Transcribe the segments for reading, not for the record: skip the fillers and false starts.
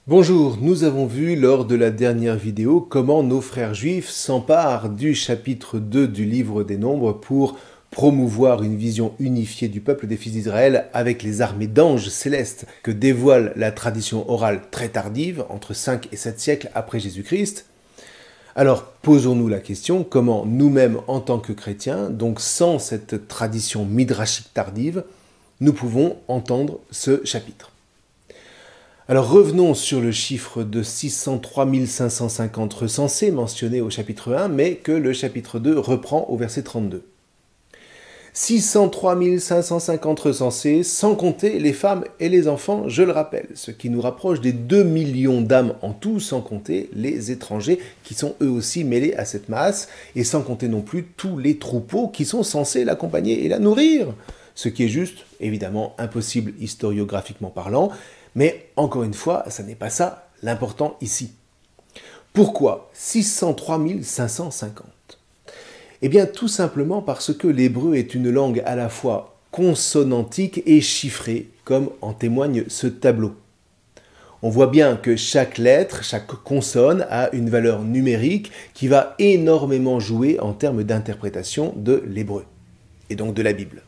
Bonjour, nous avons vu lors de la dernière vidéo comment nos frères juifs s'emparent du chapitre 2 du livre des Nombres pour promouvoir une vision unifiée du peuple des fils d'Israël avec les armées d'anges célestes que dévoile la tradition orale très tardive, entre 5 et 7 siècles après Jésus-Christ. Alors posons-nous la question, comment nous-mêmes en tant que chrétiens, donc sans cette tradition midrashique tardive, nous pouvons entendre ce chapitre. Alors revenons sur le chiffre de 603 550 recensés mentionné au chapitre 1, mais que le chapitre 2 reprend au verset 32. 603 550 recensés, sans compter les femmes et les enfants, je le rappelle, ce qui nous rapproche des 2 millions d'âmes en tout, sans compter les étrangers qui sont eux aussi mêlés à cette masse, et sans compter non plus tous les troupeaux qui sont censés l'accompagner et la nourrir, ce qui est juste, évidemment, impossible historiographiquement parlant, mais encore une fois, ça n'est pas ça l'important ici. Pourquoi 603 550 ? Eh bien, tout simplement parce que l'hébreu est une langue à la fois consonantique et chiffrée, comme en témoigne ce tableau. On voit bien que chaque lettre, chaque consonne a une valeur numérique qui va énormément jouer en termes d'interprétation de l'hébreu, et donc de la Bible.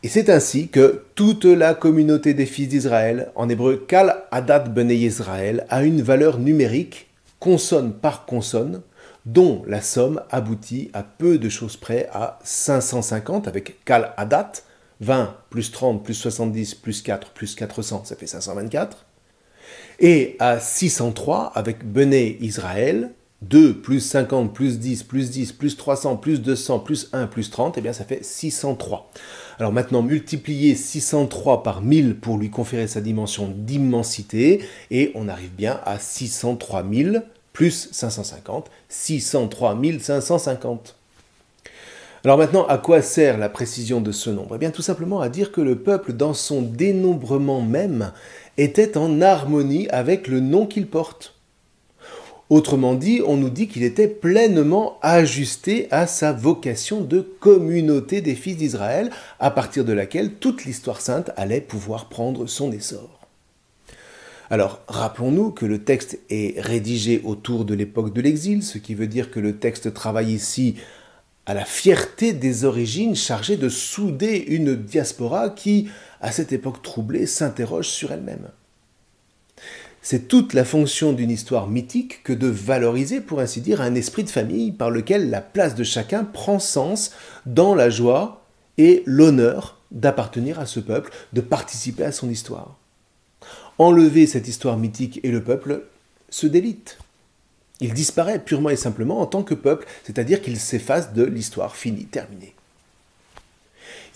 Et c'est ainsi que toute la communauté des fils d'Israël, en hébreu Kal Adat Bnei Israël, a une valeur numérique, consonne par consonne, dont la somme aboutit à peu de choses près à 550 avec Kal Adat, 20 plus 30 plus 70 plus 4 plus 400, ça fait 524, et à 603 avec Bnei Israël, 2 plus 50 plus 10 plus 10 plus 300 plus 200 plus 1 plus 30, eh bien ça fait 603. Alors maintenant, multipliez 603 par 1000 pour lui conférer sa dimension d'immensité, et on arrive bien à 603 000 plus 550, 603 550. Alors maintenant, à quoi sert la précision de ce nombre ? Eh bien tout simplement à dire que le peuple, dans son dénombrement même, était en harmonie avec le nom qu'il porte. Autrement dit, on nous dit qu'il était pleinement ajusté à sa vocation de communauté des fils d'Israël, à partir de laquelle toute l'histoire sainte allait pouvoir prendre son essor. Alors, rappelons-nous que le texte est rédigé autour de l'époque de l'exil, ce qui veut dire que le texte travaille ici à la fierté des origines, chargée de souder une diaspora qui, à cette époque troublée, s'interroge sur elle-même. C'est toute la fonction d'une histoire mythique que de valoriser, pour ainsi dire, un esprit de famille par lequel la place de chacun prend sens dans la joie et l'honneur d'appartenir à ce peuple, de participer à son histoire. Enlever cette histoire mythique et le peuple se délite. Il disparaît purement et simplement en tant que peuple, c'est-à-dire qu'il s'efface de l'histoire finie, terminée.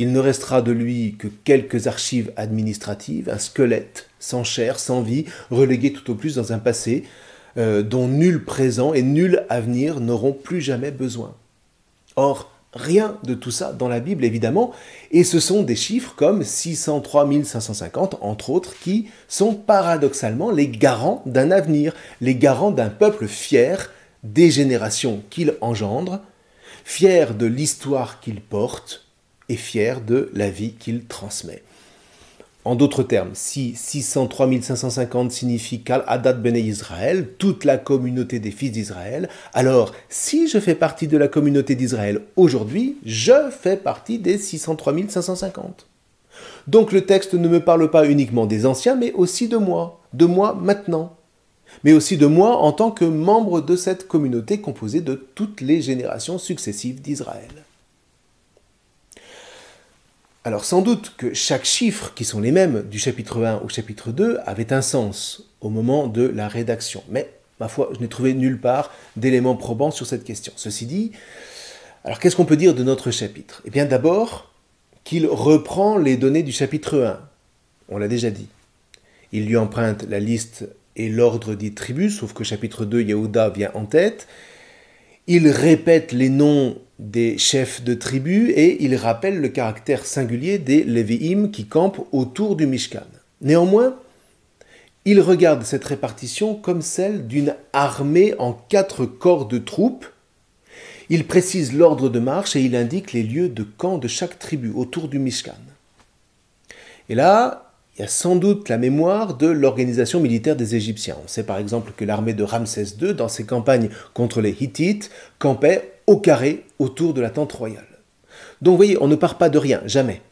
Il ne restera de lui que quelques archives administratives, un squelette, sans chair, sans vie, relégué tout au plus dans un passé dont nul présent et nul avenir n'auront plus jamais besoin. Or, rien de tout ça dans la Bible, évidemment, et ce sont des chiffres comme 603 550, entre autres, qui sont paradoxalement les garants d'un avenir, les garants d'un peuple fier des générations qu'il engendre, fier de l'histoire qu'il porte, et fier de la vie qu'il transmet. En d'autres termes, si 603 550 signifie Kal Adat Bnei Israël, toute la communauté des fils d'Israël, alors si je fais partie de la communauté d'Israël aujourd'hui, je fais partie des 603 550. Donc le texte ne me parle pas uniquement des anciens, mais aussi de moi maintenant, mais aussi de moi en tant que membre de cette communauté composée de toutes les générations successives d'Israël. Alors sans doute que chaque chiffre, qui sont les mêmes du chapitre 1 au chapitre 2, avait un sens au moment de la rédaction. Mais, ma foi, je n'ai trouvé nulle part d'éléments probants sur cette question. Ceci dit, alors qu'est-ce qu'on peut dire de notre chapitre ? Eh bien d'abord, qu'il reprend les données du chapitre 1. On l'a déjà dit. Il lui emprunte la liste et l'ordre des tribus, sauf que chapitre 2, Yehuda vient en tête. Il répète les noms des chefs de tribus et il rappelle le caractère singulier des Lévi'im qui campent autour du Mishkan. Néanmoins, il regarde cette répartition comme celle d'une armée en 4 corps de troupes. Il précise l'ordre de marche et il indique les lieux de camp de chaque tribu autour du Mishkan. Et là, il y a sans doute la mémoire de l'organisation militaire des Égyptiens. On sait par exemple que l'armée de Ramsès II, dans ses campagnes contre les Hittites, campait au carré autour de la tente royale. Donc vous voyez, on ne part pas de rien, jamais.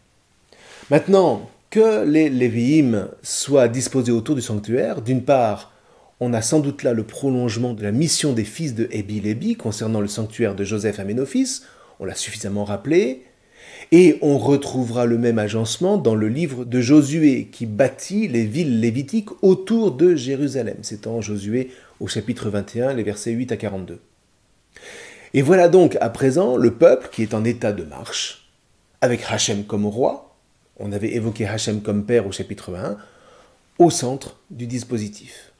Maintenant, que les Lévi'im soient disposés autour du sanctuaire, d'une part, on a sans doute là le prolongement de la mission des fils de Ébi-Lébi concernant le sanctuaire de Joseph Aménophis, on l'a suffisamment rappelé, et on retrouvera le même agencement dans le livre de Josué qui bâtit les villes lévitiques autour de Jérusalem. C'est en Josué au chapitre 21, les versets 8 à 42. Et voilà donc à présent le peuple qui est en état de marche, avec Hachem comme roi, on avait évoqué Hachem comme père au chapitre 1, au centre du dispositif.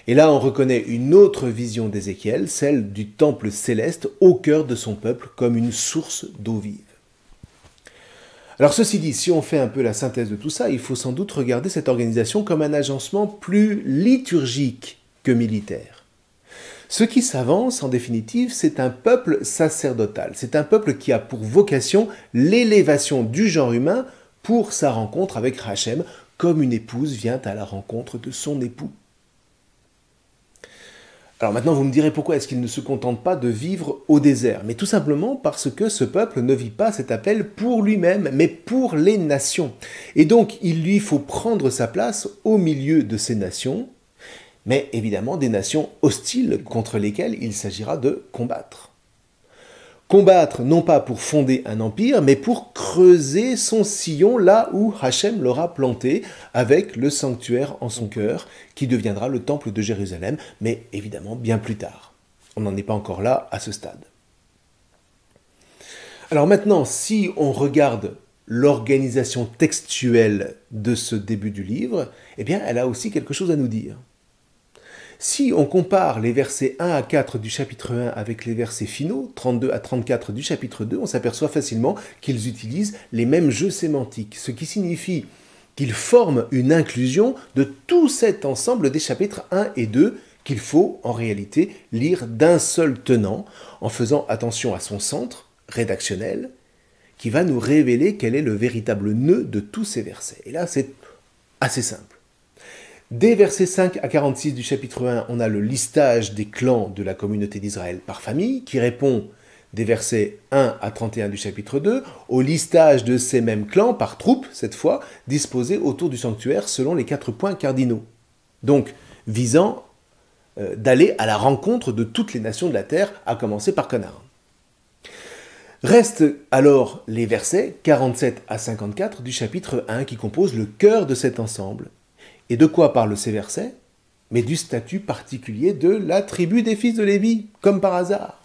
Et là on reconnaît une autre vision d'Ézéchiel, celle du temple céleste au cœur de son peuple comme une source d'eau vive. Alors ceci dit, si on fait un peu la synthèse de tout ça, il faut sans doute regarder cette organisation comme un agencement plus liturgique que militaire. Ce qui s'avance, en définitive, c'est un peuple sacerdotal. C'est un peuple qui a pour vocation l'élévation du genre humain pour sa rencontre avec Hachem, comme une épouse vient à la rencontre de son époux. Alors maintenant, vous me direz pourquoi est-ce qu'il ne se contente pas de vivre au désert? Mais tout simplement parce que ce peuple ne vit pas cet appel pour lui-même, mais pour les nations. Et donc, il lui faut prendre sa place au milieu de ces nations, mais évidemment des nations hostiles contre lesquelles il s'agira de combattre. Combattre non pas pour fonder un empire, mais pour creuser son sillon là où Hachem l'aura planté, avec le sanctuaire en son cœur, qui deviendra le temple de Jérusalem, mais évidemment bien plus tard. On n'en est pas encore là à ce stade. Alors maintenant, si on regarde l'organisation textuelle de ce début du livre, eh bien elle a aussi quelque chose à nous dire. Si on compare les versets 1 à 4 du chapitre 1 avec les versets finaux, 32 à 34 du chapitre 2, on s'aperçoit facilement qu'ils utilisent les mêmes jeux sémantiques, ce qui signifie qu'ils forment une inclusion de tout cet ensemble des chapitres 1 et 2 qu'il faut en réalité lire d'un seul tenant, en faisant attention à son centre rédactionnel, qui va nous révéler quel est le véritable nœud de tous ces versets. Et là, c'est assez simple. Dès versets 5 à 46 du chapitre 1, on a le listage des clans de la communauté d'Israël par famille, qui répond des versets 1 à 31 du chapitre 2, au listage de ces mêmes clans par troupes, cette fois, disposés autour du sanctuaire selon les 4 points cardinaux. Donc, visant d'aller à la rencontre de toutes les nations de la terre, à commencer par Canaan. Restent alors les versets 47 à 54 du chapitre 1 qui composent le cœur de cet ensemble. Et de quoi parlent ces versets? Mais du statut particulier de la tribu des fils de Lévi, comme par hasard.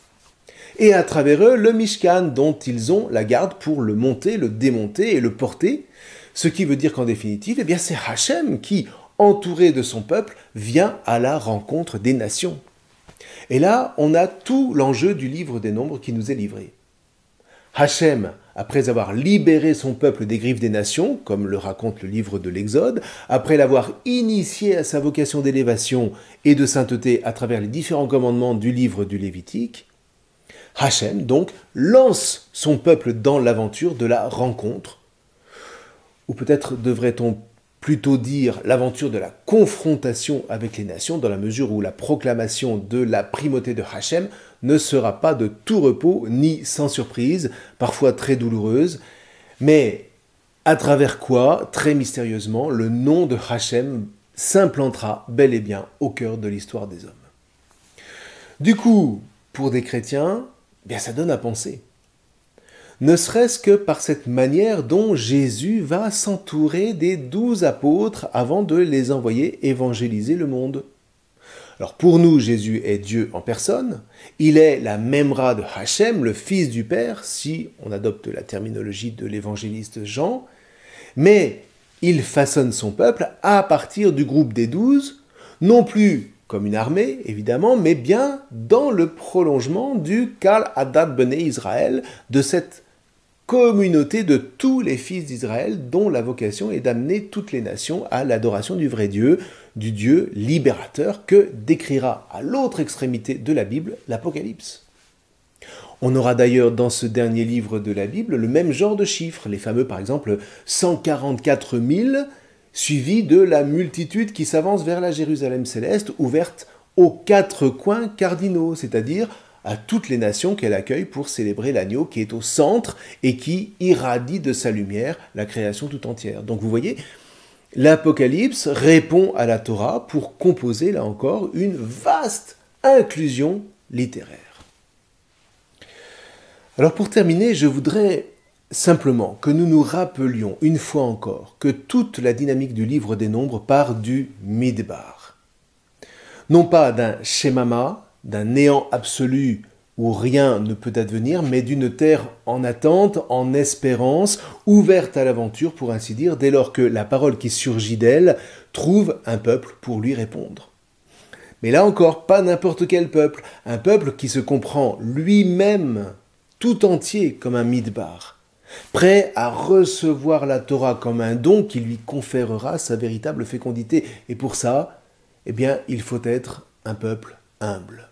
Et à travers eux, le Mishkan, dont ils ont la garde pour le monter, le démonter et le porter. Ce qui veut dire qu'en définitive, eh bien c'est Hachem qui, entouré de son peuple, vient à la rencontre des nations. Et là, on a tout l'enjeu du livre des Nombres qui nous est livré. Hachem, après avoir libéré son peuple des griffes des nations, comme le raconte le livre de l'Exode, après l'avoir initié à sa vocation d'élévation et de sainteté à travers les différents commandements du livre du Lévitique, Hachem, donc, lance son peuple dans l'aventure de la rencontre, ou peut-être devrait-on plutôt dire l'aventure de la confrontation avec les nations, dans la mesure où la proclamation de la primauté de Hachem ne sera pas de tout repos ni sans surprise, parfois très douloureuse, mais à travers quoi, très mystérieusement, le nom de Hachem s'implantera bel et bien au cœur de l'histoire des hommes. Du coup, pour des chrétiens, bien ça donne à penser. Ne serait-ce que par cette manière dont Jésus va s'entourer des 12 apôtres avant de les envoyer évangéliser le monde. Alors pour nous, Jésus est Dieu en personne, il est la Memra de Hachem, le Fils du Père, si on adopte la terminologie de l'évangéliste Jean, mais il façonne son peuple à partir du groupe des 12, non plus comme une armée, évidemment, mais bien dans le prolongement du Kal Hadat Bnei Israël, de cette communauté de tous les fils d'Israël dont la vocation est d'amener toutes les nations à l'adoration du vrai Dieu, du Dieu libérateur que décrira à l'autre extrémité de la Bible l'Apocalypse. On aura d'ailleurs dans ce dernier livre de la Bible le même genre de chiffres, les fameux par exemple 144 000 suivi de la multitude qui s'avance vers la Jérusalem céleste, ouverte aux 4 coins cardinaux, c'est-à-dire à toutes les nations qu'elle accueille pour célébrer l'agneau qui est au centre et qui irradie de sa lumière la création tout entière. Donc vous voyez, l'Apocalypse répond à la Torah pour composer, là encore, une vaste inclusion littéraire. Alors pour terminer, je voudrais simplement que nous nous rappelions une fois encore que toute la dynamique du livre des Nombres part du Midbar. Non pas d'un Shemama, d'un néant absolu où rien ne peut advenir, mais d'une terre en attente, en espérance, ouverte à l'aventure pour ainsi dire, dès lors que la parole qui surgit d'elle trouve un peuple pour lui répondre. Mais là encore, pas n'importe quel peuple, un peuple qui se comprend lui-même tout entier comme un midbar, prêt à recevoir la Torah comme un don qui lui conférera sa véritable fécondité. Et pour ça, eh bien, il faut être un peuple humble.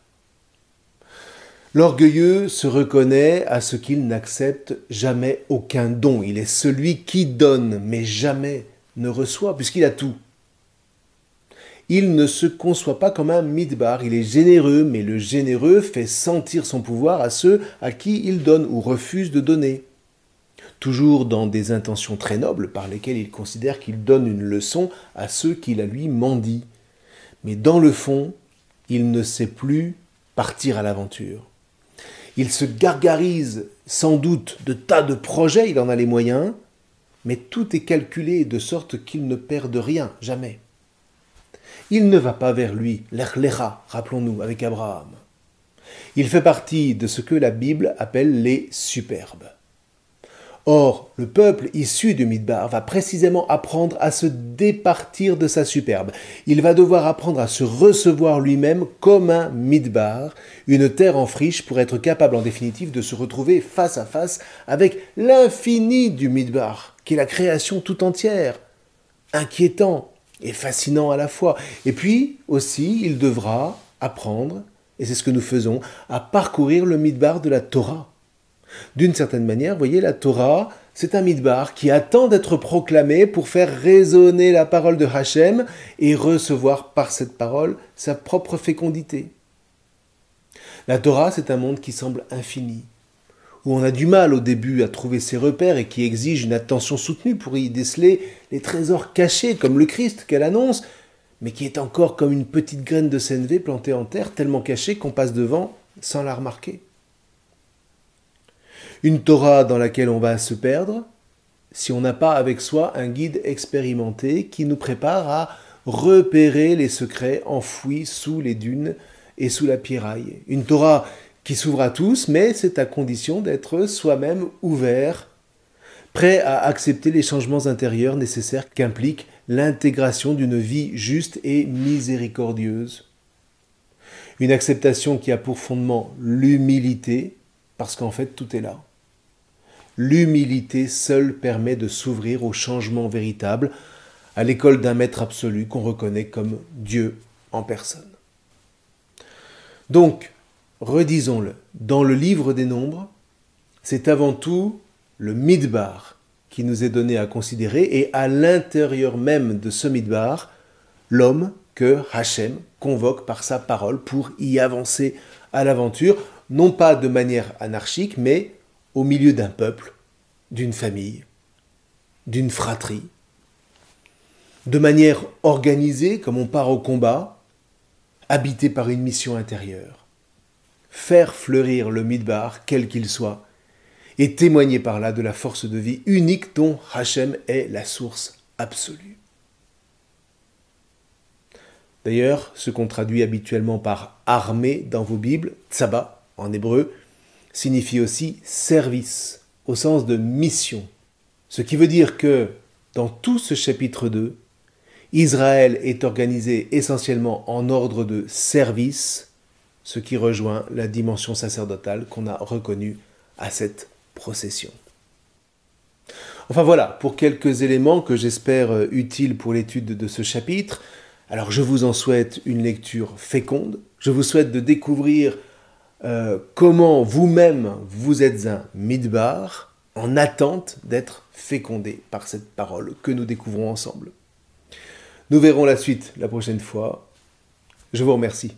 L'orgueilleux se reconnaît à ce qu'il n'accepte jamais aucun don. Il est celui qui donne, mais jamais ne reçoit, puisqu'il a tout. Il ne se conçoit pas comme un midbar, il est généreux, mais le généreux fait sentir son pouvoir à ceux à qui il donne ou refuse de donner. Toujours dans des intentions très nobles par lesquelles il considère qu'il donne une leçon à ceux qui la lui mendient. Mais dans le fond, il ne sait plus partir à l'aventure. Il se gargarise sans doute de tas de projets, il en a les moyens, mais tout est calculé de sorte qu'il ne perde rien, jamais. Il ne va pas vers lui, l'Echlecha, rappelons-nous, avec Abraham. Il fait partie de ce que la Bible appelle les superbes. Or, le peuple issu du Midbar va précisément apprendre à se départir de sa superbe. Il va devoir apprendre à se recevoir lui-même comme un Midbar, une terre en friche pour être capable en définitive de se retrouver face à face avec l'infini du Midbar, qui est la création tout entière, inquiétant et fascinant à la fois. Et puis aussi, il devra apprendre, et c'est ce que nous faisons, à parcourir le Midbar de la Torah. D'une certaine manière, vous voyez, la Torah, c'est un midbar qui attend d'être proclamé pour faire résonner la parole de Hachem et recevoir par cette parole sa propre fécondité. La Torah, c'est un monde qui semble infini, où on a du mal au début à trouver ses repères et qui exige une attention soutenue pour y déceler les trésors cachés, comme le Christ qu'elle annonce, mais qui est encore comme une petite graine de sénévé plantée en terre, tellement cachée qu'on passe devant sans la remarquer. Une Torah dans laquelle on va se perdre si on n'a pas avec soi un guide expérimenté qui nous prépare à repérer les secrets enfouis sous les dunes et sous la pierraille. Une Torah qui s'ouvre à tous, mais c'est à condition d'être soi-même ouvert, prêt à accepter les changements intérieurs nécessaires qu'implique l'intégration d'une vie juste et miséricordieuse. Une acceptation qui a pour fondement l'humilité, parce qu'en fait tout est là. L'humilité seule permet de s'ouvrir au changement véritable, à l'école d'un maître absolu qu'on reconnaît comme Dieu en personne. Donc, redisons-le, dans le livre des Nombres, c'est avant tout le Midbar qui nous est donné à considérer et à l'intérieur même de ce Midbar, l'homme que Hachem convoque par sa parole pour y avancer à l'aventure, non pas de manière anarchique, mais au milieu d'un peuple, d'une famille, d'une fratrie, de manière organisée comme on part au combat, habité par une mission intérieure. Faire fleurir le Midbar, quel qu'il soit, et témoigner par là de la force de vie unique dont Hachem est la source absolue. D'ailleurs, ce qu'on traduit habituellement par armée dans vos Bibles, tsaba en hébreu, signifie aussi service, au sens de mission. Ce qui veut dire que, dans tout ce chapitre 2, Israël est organisé essentiellement en ordre de service, ce qui rejoint la dimension sacerdotale qu'on a reconnue à cette procession. Enfin voilà, pour quelques éléments que j'espère utiles pour l'étude de ce chapitre. Alors je vous en souhaite une lecture féconde, je vous souhaite de découvrir comment vous-même vous êtes un midbar en attente d'être fécondé par cette parole que nous découvrons ensemble. Nous verrons la suite la prochaine fois. Je vous remercie.